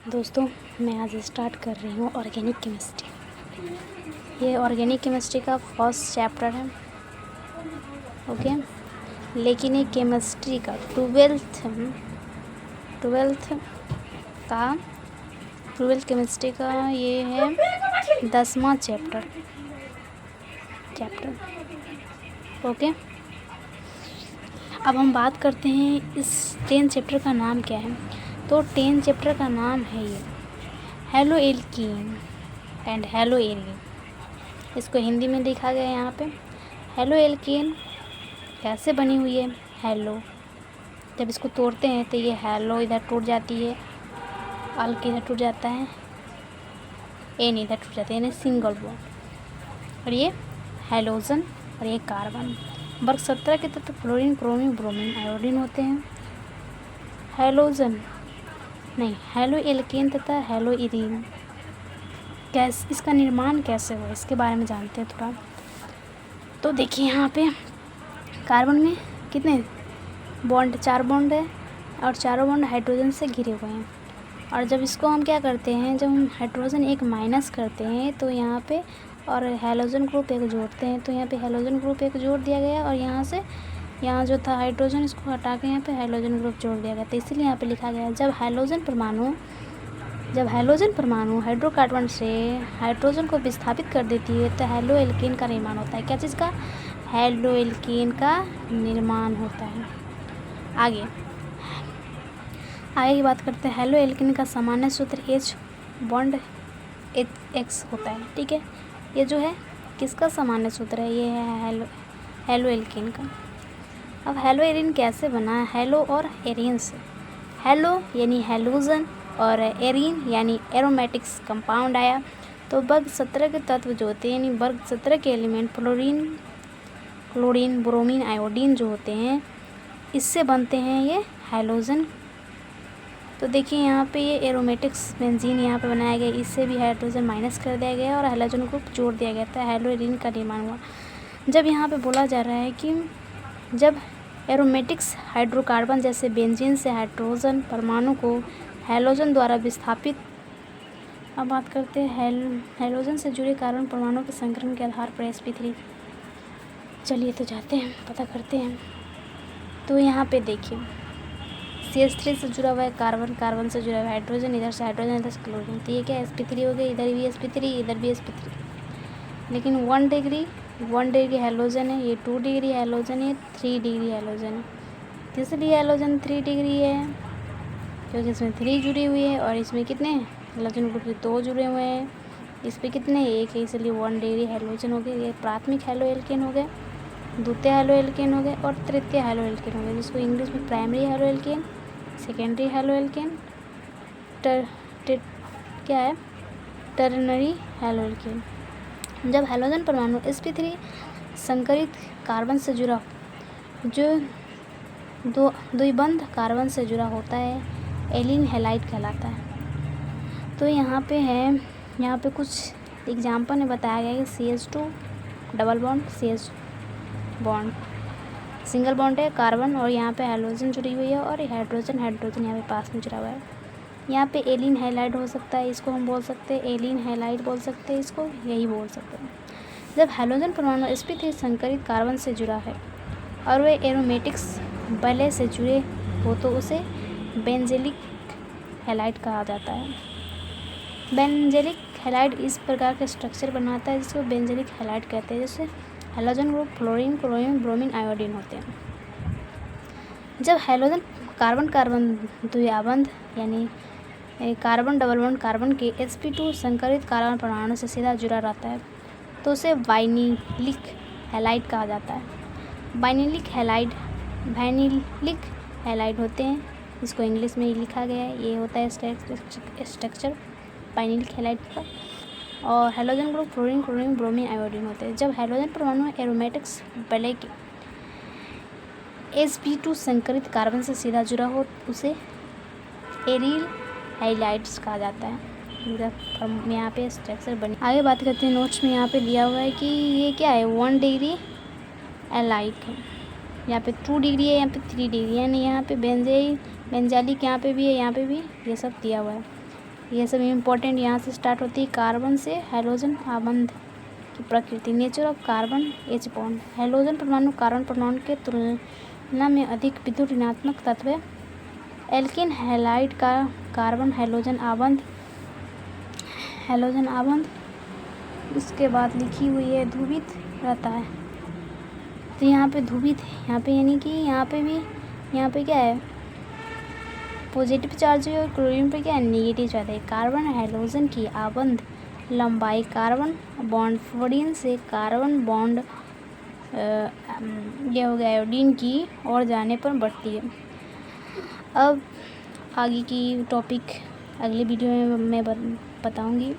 दोस्तों, मैं आज स्टार्ट कर रही हूँ ऑर्गेनिक केमिस्ट्री। ये ऑर्गेनिक केमिस्ट्री का फर्स्ट चैप्टर है, ओके। लेकिन ये केमिस्ट्री का ट्वेल्थ केमिस्ट्री का ये है 10वां चैप्टर, ओके। अब हम बात करते हैं इस 10 चैप्टर का नाम क्या है। तो 10 चैप्टर का नाम है ये hello alkene and hello arene. इसको हिंदी में लिखा गया है यहाँ पे। हेलो एल्कीन कैसे बनी हुई है? हेलो, जब इसको तोड़ते हैं तो ये हेलो इधर टूट जाती है, अल्क इधर टूट जाता है, एन इधर टूट जाता है, यानी सिंगल बॉन्ड। और ये हेलोजन और ये कार्बन। वर्ग 17 के तत्व फ्लोरीन, क्रोमियम, ब्रोमीन, आयोडीन होते हैं। हेलो एल्केन तथा हेलो एरीन इसका निर्माण कैसे हुआ, इसके बारे में जानते हैं थोड़ा। तो देखिए यहाँ पे कार्बन में कितने बॉन्ड? 4 बॉन्ड है और चारों बॉन्ड हाइड्रोजन से घिरे हुए हैं। और जब इसको हम क्या करते हैं, जब हम हाइड्रोजन एक माइनस करते हैं तो यहाँ पे और हेलोजन ग्रुप एक जोड़ते हैं, तो यहाँ पे हेलोजन ग्रुप एक जोड़ दिया गया और यहाँ से यहाँ जो था हाइड्रोजन, इसको हटा के यहाँ पे हेलोजन ग्रुप जोड़ दिया गया। तो इसीलिए यहाँ पे लिखा गया जब हेलोजन परमाणु हाइड्रोकार्बन से हाइड्रोजन को विस्थापित कर देती है तो हेलो एल्केन का निर्माण होता है। क्या चीज़ का? हेलो एल्केन का निर्माण होता है। आगे की बात करते हैं। हेलो एल्केन का सामान्य सूत्र H बॉन्ड X होता है, ठीक है। ये जो है किसका सामान्य सूत्र है? ये है हेलो एल्केन का। अब हेलो एरीन कैसे बना? हेलो और एरीन से। हेलो यानी हेलोजन और एरीन यानी एरोमेटिक्स कंपाउंड आया। तो वर्ग 17 के तत्व जो होते हैं, यानी वर्ग 17 के element fluorine, chlorine, bromine, iodine जो होते हैं, इससे बनते हैं ये हेलोजन। तो देखिए यहाँ पे ये एरोमेटिक्स बेंजीन यहाँ पे बनाया गया, इससे भी हाइड्रोजन माइनस कर दिया गया और हेलोजन को जोड़ दिया गया था। हेलो एरीन का निर्माण हुआ। जब यहाँ पे बोला जा रहा है कि जब एरोमेटिक्स हाइड्रोकार्बन जैसे बेंजीन से हाइड्रोजन परमाणु को हेलोजन द्वारा विस्थापित। अब बात करते हैं हेलोजन से जुड़े कार्बन परमाणु के संकरण के आधार पर sp3। चलिए तो जाते हैं, पता करते हैं। तो यहाँ पे देखिए CH3 से जुड़ा हुआ है कार्बन, कार्बन से जुड़ा हुआ है हाइड्रोजन, इधर से हाइड्रोजन, इधर से क्लोरीन। तो ये क्या sp3 हो गया, इधर भी sp3, इधर भी sp3। लेकिन 1 डिग्री हेलोजन है, ये 2 डिग्री हेलोजन है, 3 डिग्री हेलोजन है। इसलिए हेलोजन 3 डिग्री है क्योंकि इसमें 3 जुड़ी हुई है और इसमें कितने हेलोजन ग्रुप से 2 जुड़े हुए हैं, इस पर कितने 1 है, इसलिए 1 डिग्री हेलोजन हो गया। ये प्राथमिक हेलो एल्केन हो गया, द्वितीय हेलो एल्केन हो गए और तृतीय हेलो एल्केन हो गए, जिसको इंग्लिश में primary halo alkane, secondary halo alkane, क्या है टर्नरी हेलो एल्केन। जब हेलोजन परमाणु sp3 संकरित कार्बन से जुड़ा, जो द्विबंध कार्बन से जुड़ा होता है, एलिन हैलाइड कहलाता है। तो यहाँ पे कुछ एग्जाम्पल में बताया गया कि CH2 double bond, CH bond single bond है कार्बन, और यहाँ पे हेलोजन जुड़ी हुई है और हाइड्रोजन यहाँ पे पास में जुड़ा हुआ है। यहाँ पे एलिन हैलाइड हो सकता है, इसको हम बोल सकते हैं एलिन हैलाइड बोल सकते हैं, इसको यही बोल सकते हैं। जब हेलोजन परमाणु sp3 संकरित कार्बन से जुड़ा है और वे एरोमेटिक्स वलय से जुड़े हो तो उसे बेंजेलिक हैलाइड कहा जाता है। बेंजेलिक हैलाइड इस प्रकार का स्ट्रक्चर बनाता है जिसको बेंजेलिक हैलाइड कहते हैं, जैसे halogen group fluorine, chromium, bromine, iodine होते हैं। जब हेलोजन कार्बन द्विबंध यानी कार्बन डबल बॉन्ड कार्बन के sp2 संकरित कार्बन परमाणु से सीधा जुड़ा रहता है तो उसे वाइनिलिक हैलाइड कहा जाता है। वाइनिलिक हैलाइड होते हैं, इसको इंग्लिश में ही लिखा गया है, ये होता है स्ट्रक्चर वाइनिलिक हैलाइड का। और halogen group fluorine, chlorine, bromine, iodine होते हैं। जब हेलोजन परमाणु एरोमेटिक्स वलय के sp2 संकरित कार्बन से सीधा जुड़ा हो उसे एरिल हैलाइड्स कहा जाता है। यहाँ पे स्ट्रक्चर बनी। आगे बात करते हैं, नोट्स में यहाँ पे दिया हुआ है कि ये क्या है 1 डिग्री एलाइक है, यहाँ पे 2 डिग्री है, यहाँ पे 3 डिग्री, यानी यहाँ पे बेंजालिक यहाँ पे भी है, यहाँ पे भी, ये सब दिया हुआ है। ये सब इम्पोर्टेंट यहाँ से स्टार्ट होती है। कार्बन से हैलोजन आबंध की प्रकृति। Nature of carbon H bond. Halogen परमाणु कार्बन परमाणु के तुलना में अधिक विद्युत ऋणात्मक तत्व है। एल्किन हैलाइड का कार्बन हैलोजन आबंध उसके बाद लिखी हुई है ध्रुवित रहता है। तो यहाँ पे ध्रुवित है, यहाँ पे यानी कि यहाँ पे क्या है, पॉजिटिव चार्ज है और क्लोरीन पे क्या है, नेगेटिव चार्ज है। कार्बन हैलोजन की आबंध लंबाई कार्बन बॉन्ड फ्लोरीन से कार्बन बॉन्ड ये हो गया आयोडीन की ओर जाने पर बढ़ती है। अब आगे की टॉपिक अगले वीडियो में मैं बताऊंगी।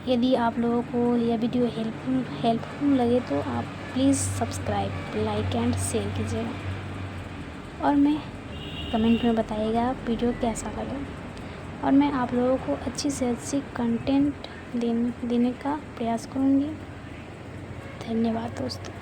यदि आप लोगों को यह वीडियो हेल्पफुल लगे तो आप please subscribe, like and share कीजिएगा और मैं कमेंट में बताइएगा वीडियो कैसा लगा। और मैं आप लोगों को अच्छी से अच्छी कंटेंट देने का प्रयास करूँगी। धन्यवाद दोस्तों।